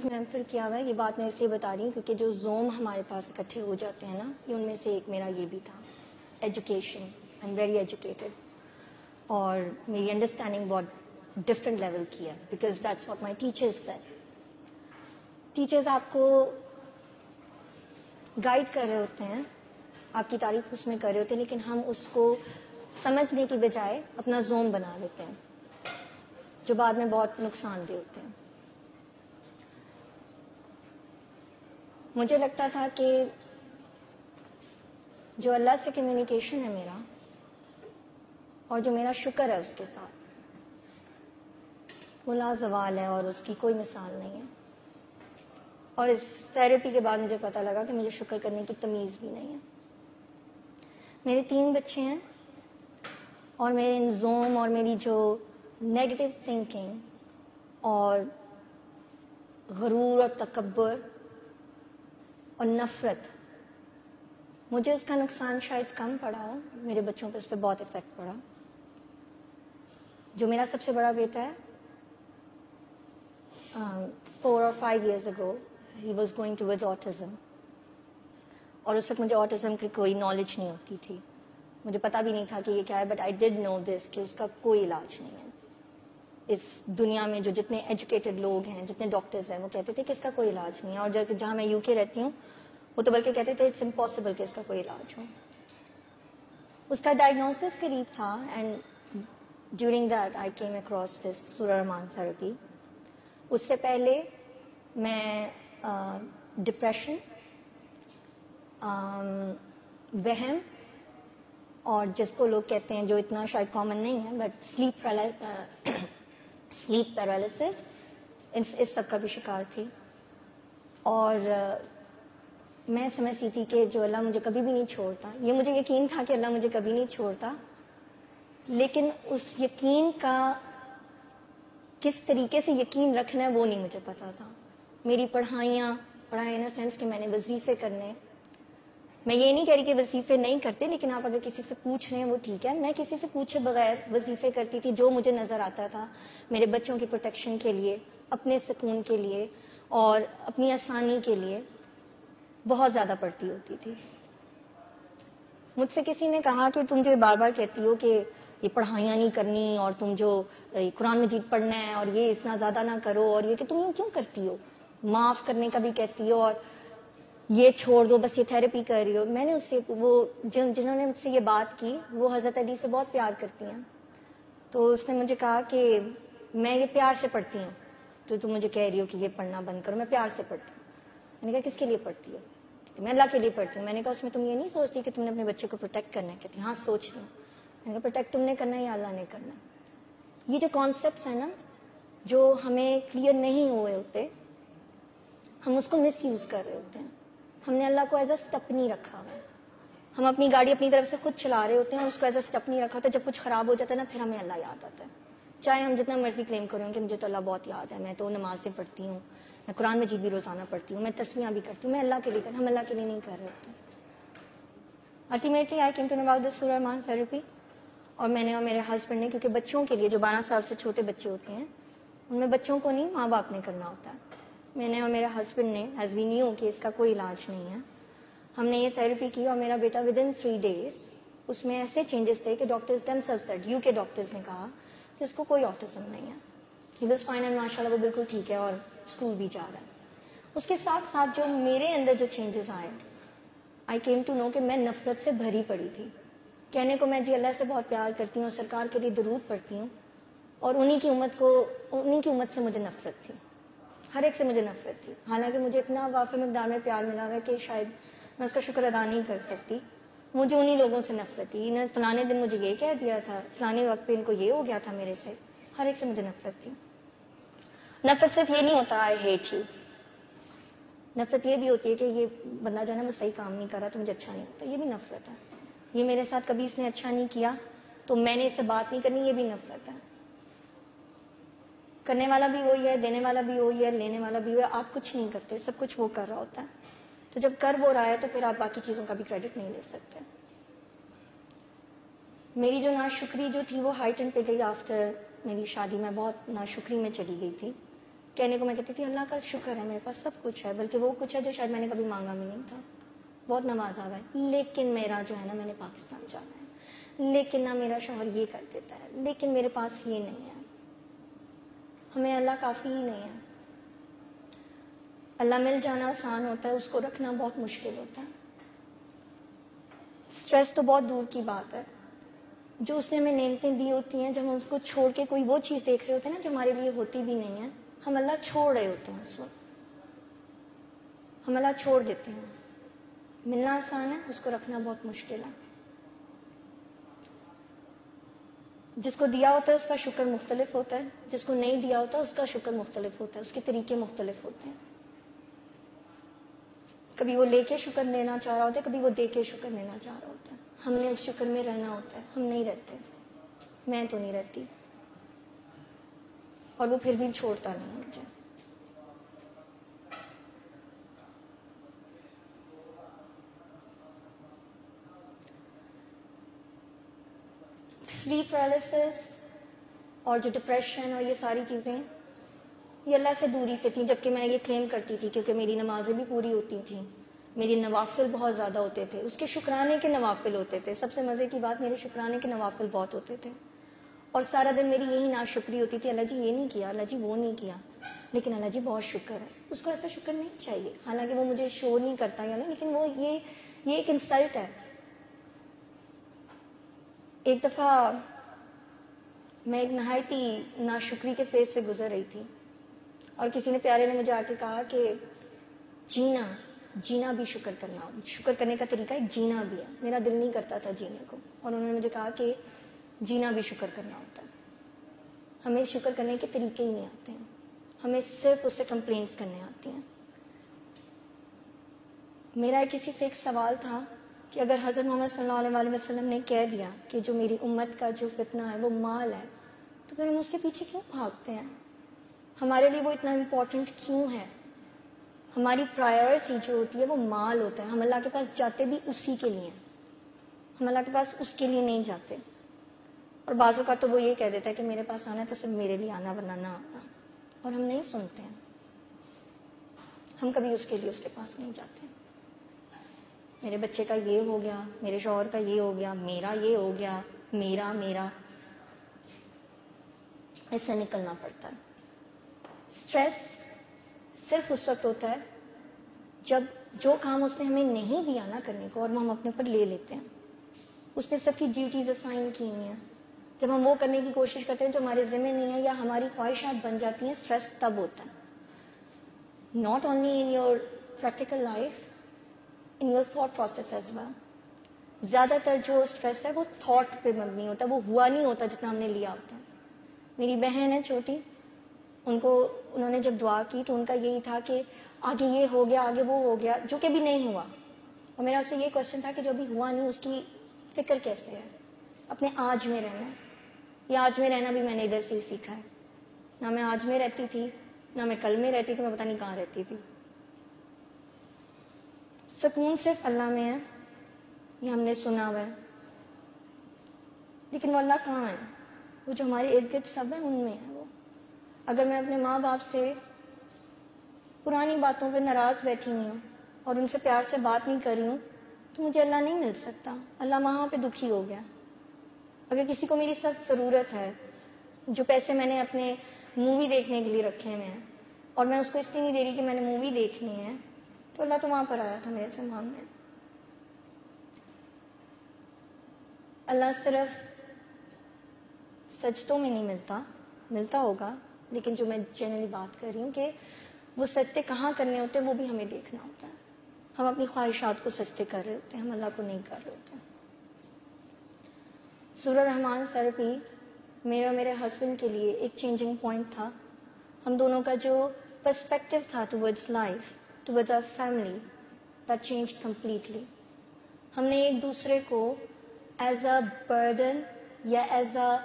میں پھر کیا ہوا ہے، یہ بات میں اس لیے بتا رہی ہوں کیونکہ جو زوم ہمارے پاس اکٹھے ہو جاتے ہیں نا، یہ ان میں سے ایک میرا یہ بھی تھا، education. I am very educated اور میری انڈرسٹینڈنگ بہت ڈفرینٹ لیول کی ہے، because that's what my teachers said. Teachers آپ کو گائیڈ کر رہے ہوتے ہیں، آپ کی تعریف اس میں کر رہے ہوتے ہیں، لیکن ہم اس کو سمجھنے کی بجائے اپنا زوم بنا لیتے ہیں، جو بعد میں بہت نقصان دہ ہوتے ہیں. مجھے لگتا تھا کہ جو اللہ سے کمیونیکیشن ہے میرا، اور جو میرا شکر ہے اس کے ساتھ، وہ لازوال ہے اور اس کی کوئی مثال نہیں ہے. اور اس تھراپی کے بعد مجھے پتہ لگا کہ مجھے شکر کرنے کی تمیز بھی نہیں ہے. میرے 3 بچے ہیں، اور میرے ان زوم اور میری جو نیگیٹو تھنکنگ اور غرور اور تکبر اور نفرت، مجھے اس کا نقصان شاید کم پڑا ہو، میرے بچوں پہ اس پہ بہت افیکٹ پڑا. جو میرا سب سے بڑا بیٹا ہے، 4 or 5 years ago he was going towards autism، اور اس وقت مجھے autism کی کوئی نالج نہیں ہوتی تھی، مجھے پتا بھی نہیں تھا کہ یہ کیا ہے، بٹ آئی ڈڈ نو دس کہ اس کا کوئی علاج نہیں ہے. اس دنیا میں جو جتنے ایجوکیٹڈ لوگ ہیں، جتنے ڈاکٹرز ہیں، وہ کہتے تھے کہ اس کا کوئی علاج نہیں ہے، اور جہاں میں UK رہتی ہوں وہ تو بلکہ کہتے تھے اٹس امپاسبل کہ اس کا کوئی علاج ہو. اس کا ڈائگنوسس قریب تھا، and during that I came across this سورہ رحمان تھراپی. اس سے پہلے میں ڈپریشن، وہم، اور جس کو لوگ کہتے ہیں، جو اتنا شاید کامن نہیں ہے، بٹ سلیپ پیرالسس، اس سب کا بھی شکار تھی. اور میں سمجھتی تھی کہ جو اللہ مجھے کبھی بھی نہیں چھوڑتا، یہ مجھے یقین تھا کہ اللہ مجھے کبھی نہیں چھوڑتا، لیکن اس یقین کا کس طریقے سے یقین رکھنا ہے وہ نہیں مجھے پتا تھا. میری پڑھائی ان سینس کہ میں نے وظیفے کرنے، میں یہ نہیں کہہ رہی کہ وظیفے نہیں کرتے، لیکن آپ اگر کسی سے پوچھ رہے ہیں وہ ٹھیک ہے. میں کسی سے پوچھے بغیر وظیفے کرتی تھی، جو مجھے نظر آتا تھا میرے بچوں کی پروٹیکشن کے لیے، اپنے سکون کے لیے اور اپنی آسانی کے لیے. بہت زیادہ پڑھتی ہوتی تھی. مجھ سے کسی نے کہا کہ تم جو بار بار کہتی ہو کہ یہ پڑھائیاں نہیں کرنی، اور تم جو قرآن مجید پڑھنا ہے اور یہ اتنا زیادہ نہ کرو، اور یہ کہ تم یہ کیوں کرتی ہو، معاف کرنے کا بھی کہتی ہو اور یہ چھوڑ دو، بس یہ تھراپی کر رہی ہو. میں نے اس سے، وہ جنہوں نے مجھ سے یہ بات کی وہ حضرت علی سے بہت پیار کرتی ہیں، تو اس نے مجھے کہا کہ میں یہ پیار سے پڑھتی ہوں، تو تم مجھے کہہ رہی ہو کہ یہ پڑھنا بند کرو. میں پیار سے پڑھتی ہوں. میں نے کہا کس کے لیے پڑھتی ہو؟ میں اللہ کے لیے پڑھتی ہوں. میں نے کہا اس میں تم یہ نہیں سوچتی کہ تم نے اپنے بچے کو پروٹیکٹ کرنا ہے؟ کہتی ہاں سوچ رہی ہوں. میں نے کہا پروٹیکٹ تم نے کرنا ہے یا اللہ نے کرنا ہے؟ یہ جو کانسیپٹس ہیں نا، جو ہمیں کلیئر نہیں ہوئے ہوتے، ہم اس کو مس یوز کر رہے ہوتے ہیں. ہم نے اللہ کو ایز اے اسٹپنی رکھا ہوا ہے. ہم اپنی گاڑی اپنی طرف سے خود چلا رہے ہوتے ہیں اور اس کو ایز اے اسٹپنی رکھا ہوتا ہے. جب کچھ خراب ہو جاتا ہے نا، پھر ہمیں اللہ یاد آتا ہے. چاہے ہم جتنا مرضی کلیم کریں کہ مجھے تو اللہ بہت یاد ہے، میں تو نمازیں پڑھتی ہوں، میں قرآن مجید بھی روزانہ پڑھتی ہوں، میں تسبیحاں بھی کرتی ہوں، میں اللہ کے لیے کرتی ہوں. ہم اللہ کے لیے نہیں کر رہے ہوتے. Ultimately I came to know about this سورہ رحمان تھراپی، اور میں نے اور میرے ہسبینڈ نے، کیونکہ بچوں کے لیے جو 12 سال سے چھوٹے بچے ہوتے ہیں، ان میں بچوں کو نہیں، ماں باپ نے کرنا ہوتا ہے. میں نے اور میرے ہسبینڈ نے، ایز وی نیو کہ اس کا کوئی علاج نہیں ہے، ہم نے یہ تھراپی کی. اور میرا بیٹا ود ان 3 days اس میں ایسے چینجز تھے کہ doctors themselves said، UK doctors نے کہا کہ اس کو کوئی آٹزم نہیں ہے. ہی واز فائن اینڈ ماشاء اللہ وہ بالکل ٹھیک ہے اور اسکول بھی جا رہا ہے. اس کے ساتھ ساتھ جو میرے اندر جو چینجز آئے، آئی کیم ٹو نو کہ میں نفرت سے بھری پڑی تھی. کہنے کو میں جی اللہ سے بہت پیار کرتی ہوں، سرکار کے لیے درود پڑھتی ہوں، اور انہی کی امت سے مجھے نفرت تھی. ہر ایک سے مجھے نفرت تھی. حالانکہ مجھے اتنا وافر مقدار میں پیار ملا ہے کہ شاید میں اس کا شکر ادا نہیں کر سکتی. مجھے انہی لوگوں سے نفرت تھی. انہیں فلانے دن مجھے یہ کہہ دیا تھا، فلانے وقت پہ ان کو یہ ہو گیا تھا میرے سے. ہر ایک سے مجھے نفرت تھی. نفرت صرف یہ نہیں ہوتا آئی ہیٹ یو، نفرت یہ بھی ہوتی ہے کہ یہ بندہ جو ہے نا وہ صحیح کام نہیں کر رہا تو مجھے اچھا نہیں لگتا. یہ بھی نفرت ہے. یہ میرے ساتھ کبھی اس نے اچھا نہیں کیا تو میں نے اس سے بات نہیں کرنی، یہ بھی نفرت ہے. کرنے والا بھی وہی ہے، دینے والا بھی وہی ہے، لینے والا بھی وہی ہے. آپ کچھ نہیں کرتے، سب کچھ وہ کر رہا ہوتا ہے. تو جب کر وہ رہا ہے تو پھر آپ باقی چیزوں کا بھی کریڈٹ نہیں لے سکتے. میری جو ناشکری جو تھی وہ ہائی ٹرن پہ گئی. آفٹر میری شادی میں بہت ناشکری میں چلی گئی تھی. کہنے کو میں کہتی تھی اللہ کا شکر ہے میرے پاس سب کچھ ہے، بلکہ وہ کچھ ہے جو شاید میں نے کبھی مانگا بھی نہیں تھا، بہت نوازا ہوا ہے، لیکن میرا جو ہے نا میں نے پاکستان جانا ہے، لیکن نہ میرا شوہر یہ کر دیتا ہے، لیکن میرے پاس یہ نہیں ہے۔ ہمیں اللہ کافی ہی نہیں ہے۔ اللہ مل جانا آسان ہوتا ہے، اس کو رکھنا بہت مشکل ہوتا ہے۔ سٹریس تو بہت دور کی بات ہے، جو اس نے ہمیں نعمتیں دی ہوتی ہیں، جب ہم اس کو چھوڑ کے کوئی وہ چیز دیکھ رہے ہوتے ہیں نا جو ہمارے لیے ہوتی بھی نہیں ہے، ہم اللہ چھوڑ رہے ہوتے ہیں، اس وقت ہم اللہ چھوڑ دیتے ہیں۔ ملنا آسان ہے، اس کو رکھنا بہت مشکل ہے۔ جس کو دیا ہوتا ہے اس کا شکر مختلف ہوتا ہے، جس کو نہیں دیا ہوتا اس کا شکر مختلف ہوتا ہے، اس کے طریقے مختلف ہوتے ہیں۔ کبھی وہ لے کے شکر لینا چاہ رہا ہوتا ہے، کبھی وہ دے کے شکر لینا چاہ رہا ہوتا ہے۔ ہم نے اس شکر میں رہنا ہوتا ہے، ہم نہیں رہتے، میں تو نہیں رہتی، اور وہ پھر بھی چھوڑتا نہیں مجھے۔ سلیپ پیرالسس اور جو ڈپریشن اور یہ ساری چیزیں یہ اللہ سے دوری سے تھیں، جبکہ میں یہ کلیم کرتی تھی کیونکہ میری نمازیں بھی پوری ہوتی تھیں، میری نوافل بہت زیادہ ہوتے تھے، اس کے شکرانے کے نوافل ہوتے تھے۔ سب سے مزے کی بات، میرے شکرانے کے نوافل بہت ہوتے تھے، اور سارا دن میری یہی ناشکری ہوتی تھی، اللہ جی یہ نہیں کیا، اللہ جی وہ نہیں کیا، لیکن اللہ جی بہت شکر ہے۔ اس کو ایسا شکر نہیں چاہیے، حالانکہ وہ مجھے شو نہیں کرتا یا نہیں، لیکن وہ یہ ایک انسلٹ ہے۔ ایک دفعہ میں ایک نہایتی ناشکری کے فیز سے گزر رہی تھی، اور کسی نے پیارے نے مجھے آ کے کہا کہ جینا بھی شکر کرنا، شکر کرنے کا طریقہ ایک جینا بھی ہے۔ میرا دل نہیں کرتا تھا جینے کو، اور انہوں نے مجھے کہا کہ جینا بھی شکر کرنا ہوتا ہے۔ ہمیں شکر کرنے کے طریقے ہی نہیں آتے ہیں، ہمیں صرف اس سے کمپلینٹس کرنے آتی ہیں۔ میرا کسی سے ایک سوال تھا کہ اگر حضرت محمد صلی اللہ علیہ وسلم نے کہہ دیا کہ جو میری امت کا جو فتنہ ہے وہ مال ہے، تو پھر ہم اس کے پیچھے کیوں بھاگتے ہیں؟ ہمارے لیے وہ اتنا امپورٹنٹ کیوں ہے؟ ہماری پرائیورٹی جو ہوتی ہے وہ مال ہوتا ہے۔ ہم اللہ کے پاس جاتے بھی اسی کے لیے، ہم اللہ کے پاس اس کے لیے نہیں جاتے۔ اور بعض اوقات تو وہ یہ کہہ دیتا ہے کہ میرے پاس آنا ہے تو صرف میرے لیے آنا، ورنہ نہ آنا، اور ہم نہیں سنتے ہیں، ہم کبھی اس کے لیے اس کے پاس نہیں جاتے۔ میرے بچے کا یہ ہو گیا، میرے شوہر کا یہ ہو گیا، میرا یہ ہو گیا، میرا اس سے نکلنا پڑتا ہے۔ سٹریس صرف اس وقت ہوتا ہے جب جو کام اس نے ہمیں نہیں دیا نا کرنے کو، اور وہ ہم اپنے اوپر لے لیتے ہیں۔ اس نے سب کی ڈیوٹیز اسائن کی ہوئی ہیں، جب ہم وہ کرنے کی کوشش کرتے ہیں جو ہمارے ذمہ نہیں ہے یا ہماری خواہشات بن جاتی ہیں، سٹریس تب ہوتا ہے۔ Not only in your practical life, in your thought process as well. زیادہ تر جو سٹریس ہے وہ تھاٹ پہ مبنی ہوتا ہے، وہ ہوا نہیں ہوتا جتنا ہم نے لیا ہوتا ہے۔ میری بہن ہے چھوٹی، انہوں نے جب دعا کی تو ان کا یہی تھا کہ آگے یہ ہو گیا، آگے وہ ہو گیا، جو کہ بھی نہیں ہوا۔ اور میرا اس سے یہ کوشچن تھا کہ جو ابھی ہوا نہیں اس کی فکر کیسے ہے؟ اپنے آج میں رہنا ہے۔ یہ آج میں رہنا بھی میں نے ادھر سے ہی سیکھا ہے۔ نہ میں آج میں رہتی تھی، نہ میں کل میں رہتی تھی، میں پتہ نہیں کہاں رہتی تھی۔ سکون صرف اللہ میں ہے، یہ ہم نے سنا ہوا ہے، لیکن وہ اللہ کہاں ہے؟ وہ جو ہمارے ارد گرد سب ہیں ان میں ہے وہ۔ اگر میں اپنے ماں باپ سے پرانی باتوں پہ ناراض بیٹھی نہیں ہوں اور ان سے پیار سے بات نہیں کر رہی ہوں تو مجھے اللہ نہیں مل سکتا، اللہ وہاں پہ دکھی ہو گیا۔ اگر کسی کو میری سخت ضرورت ہے، جو پیسے میں نے اپنے مووی دیکھنے کے لیے رکھے ہوئے ہیں اور میں اس کو اس لیے نہیں دے رہی کہ میں نے مووی دیکھنی ہے، تو اللہ تو وہاں پر آیا تھا میرے سے مانگنے۔ اللہ صرف سجدوں میں نہیں ملتا ہوگا، لیکن جو میں جنرلی بات کر رہی ہوں کہ وہ سجدے کہاں کرنے ہوتے ہیں وہ بھی ہمیں دیکھنا ہوتا ہے۔ ہم اپنی خواہشات کو سجدے کر رہے ہوتے ہیں، ہم اللہ کو نہیں کر رہے ہوتے۔ سورہ رحمان سر بھی میرے اور میرے ہسبینڈ کے لیے ایک چینجنگ پوائنٹ تھا۔ ہم دونوں کا جو پرسپیکٹو تھا towards life, towards our family, that change completely. ہم نے ایک دوسرے کو ایز اے برڈن یا ایز اے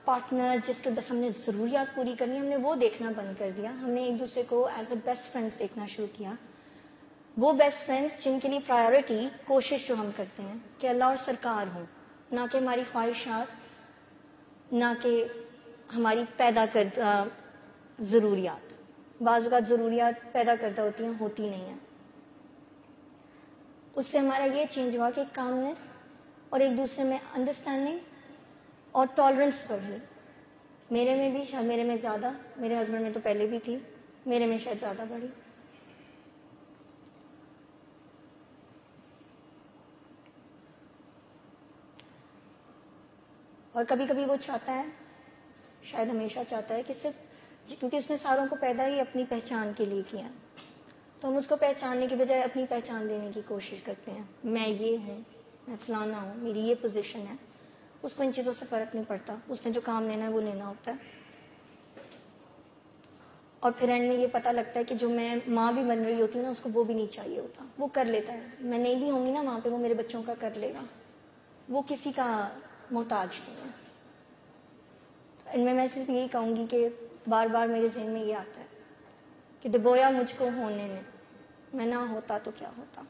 پارٹنر جس کے بس ہم نے ضروریات پوری کرنی ہے، ہم نے وہ دیکھنا بند کر دیا۔ ہم نے ایک دوسرے کو ایز اے بیسٹ فرینڈس دیکھنا شروع کیا۔ وہ بیسٹ فرینڈس جن کے لیے پرائیورٹی کوشش جو ہم کرتے ہیں کہ اللہ اور سرکار ہوں، نہ کہ ہماری خواہشات، نہ کہ ہماری پیدا کردہ ضروریات. بعض اوقات ضروریات پیدا کردہ ہوتی ہیں, ہوتی نہیں ہیں. اس سے ہمارا یہ چینج ہوا کہ کامنس اور ایک دوسرے میں انڈرسٹینڈنگ اور ٹالرنس بڑھی. میرے میں بھی, شاید میرے میں زیادہ, میرے ہسبینڈ میں تو پہلے بھی تھی, میرے میں شاید زیادہ بڑھی. اور کبھی کبھی وہ چاہتا ہے, شاید ہمیشہ چاہتا ہے کہ صرف کیونکہ اس نے ساروں کو پیدا ہی اپنی پہچان کے لیے کیا, تو ہم اس کو پہچاننے کی بجائے اپنی پہچان دینے کی کوشش کرتے ہیں. میں یہ ہوں, میں فلانا ہوں, میری یہ پوزیشن ہے. اس کو ان چیزوں سے فرق نہیں پڑتا, اس نے جو کام لینا ہے وہ لینا ہوتا ہے. اور پھر اینڈ میں یہ پتہ لگتا ہے کہ جو میں ماں بھی بن رہی ہوتی ہوں نا, اس کو وہ بھی نہیں چاہیے ہوتا. وہ کر لیتا ہے, میں نہیں بھی ہوں گی نا وہاں پہ, وہ میرے بچوں کا کر لے گا, وہ کسی کا محتاج نہیں ہے. اینڈ میں صرف یہی کہوں گی کہ بار بار میرے ذہن میں یہ آتا ہے کہ ڈبویا مجھ کو ہونے میں نہ ہوتا تو کیا ہوتا.